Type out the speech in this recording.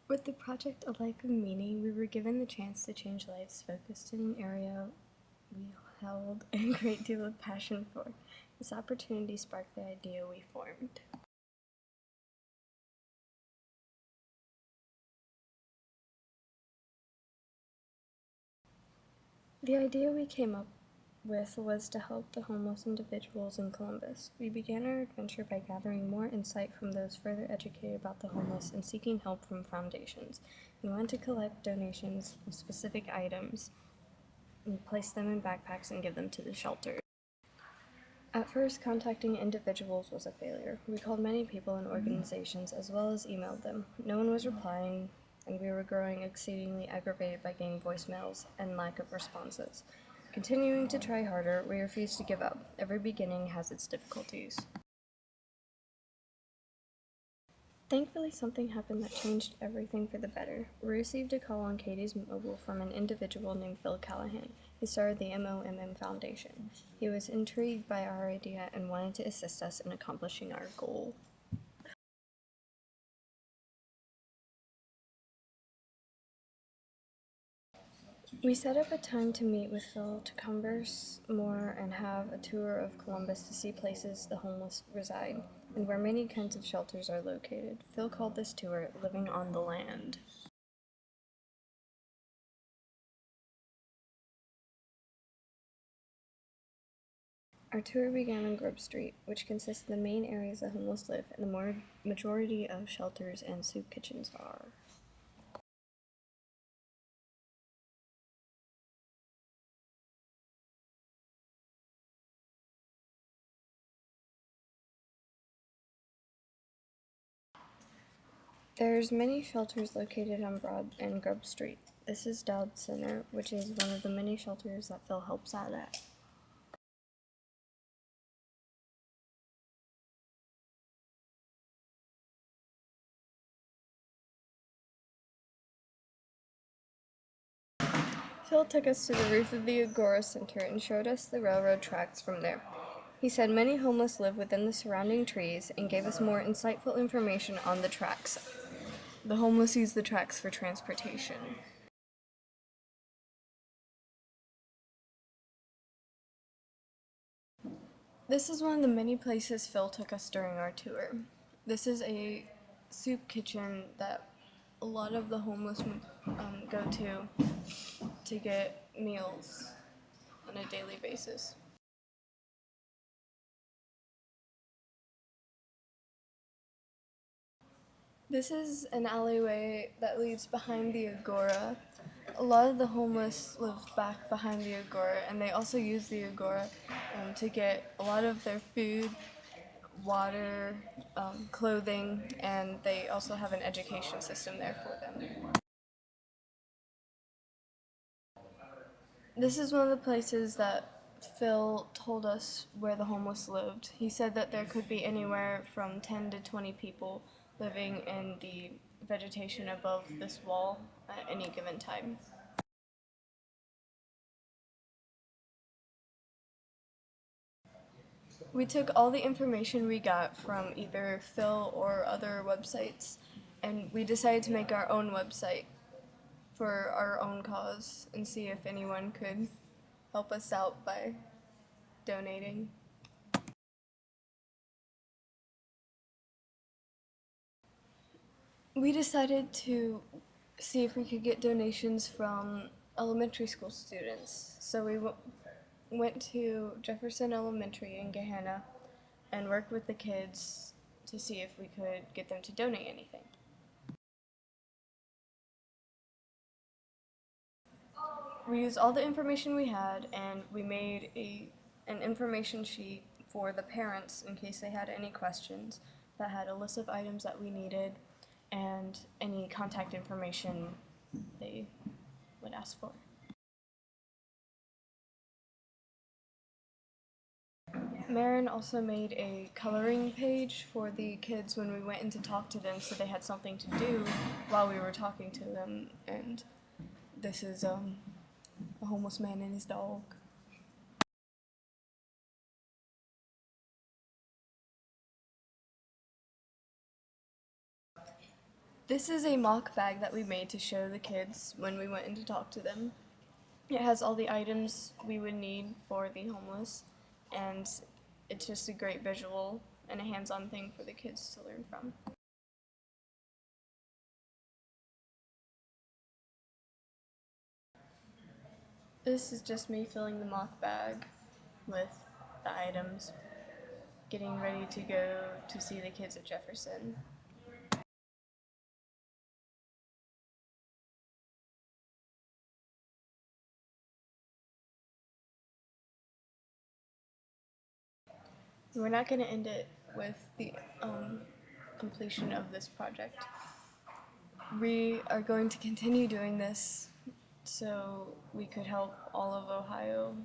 With the project A Life of Meaning, we were given the chance to change lives focused in an area we held a great deal of passion for. This opportunity sparked the idea we formed. The idea we came up with was to help the homeless individuals in Columbus. We began our adventure by gathering more insight from those further educated about the homeless and seeking help from foundations. We wanted to collect donations of specific items and place them in backpacks and give them to the shelter. At first, contacting individuals was a failure. We called many people and organizations as well as emailed them. No one was replying, and we were growing exceedingly aggravated by getting voicemails and lack of responses. Continuing to try harder, we refused to give up. Every beginning has its difficulties. Thankfully, something happened that changed everything for the better. We received a call on Katy's mobile from an individual named Phil Callahan. He started the MOMM Foundation. He was intrigued by our idea and wanted to assist us in accomplishing our goal. We set up a time to meet with Phil to converse more and have a tour of Columbus to see places the homeless reside and where many kinds of shelters are located. Phil called this tour Living on the Land. Our tour began on Grub Street, which consists of the main areas the homeless live and the majority of shelters and soup kitchens are. There's many shelters located on Broad and Grub Street. This is Dowd Center, which is one of the many shelters that Phil helps out at. Phil took us to the roof of the Agora Center and showed us the railroad tracks from there. He said many homeless live within the surrounding trees and gave us more insightful information on the tracks. The homeless use the tracks for transportation. This is one of the many places Phil took us during our tour. This is a soup kitchen that a lot of the homeless go to get meals on a daily basis. This is an alleyway that leads behind the Agora. A lot of the homeless live back behind the Agora, and they also use the Agora to get a lot of their food, water, clothing, and they also have an education system there for them. This is one of the places that Phil told us where the homeless lived. He said that there could be anywhere from 10 to 20 people living in the vegetation above this wall at any given time. We took all the information we got from either Phil or other websites, and we decided to make our own website for our own cause and see if anyone could help us out by donating. We decided to see if we could get donations from elementary school students. So we went to Jefferson Elementary in Gahanna and worked with the kids to see if we could get them to donate anything. We used all the information we had, and we made an information sheet for the parents in case they had any questions that had a list of items that we needed and any contact information they would ask for. Mairin also made a coloring page for the kids when we went in to talk to them, so they had something to do while we were talking to them. And this is a homeless man and his dog. This is a mock bag that we made to show the kids when we went in to talk to them. It has all the items we would need for the homeless, and it's just a great visual and a hands-on thing for the kids to learn from. This is just me filling the mock bag with the items, getting ready to go to see the kids at Jefferson. We're not going to end it with the completion of this project. We are going to continue doing this so we could help all of Ohio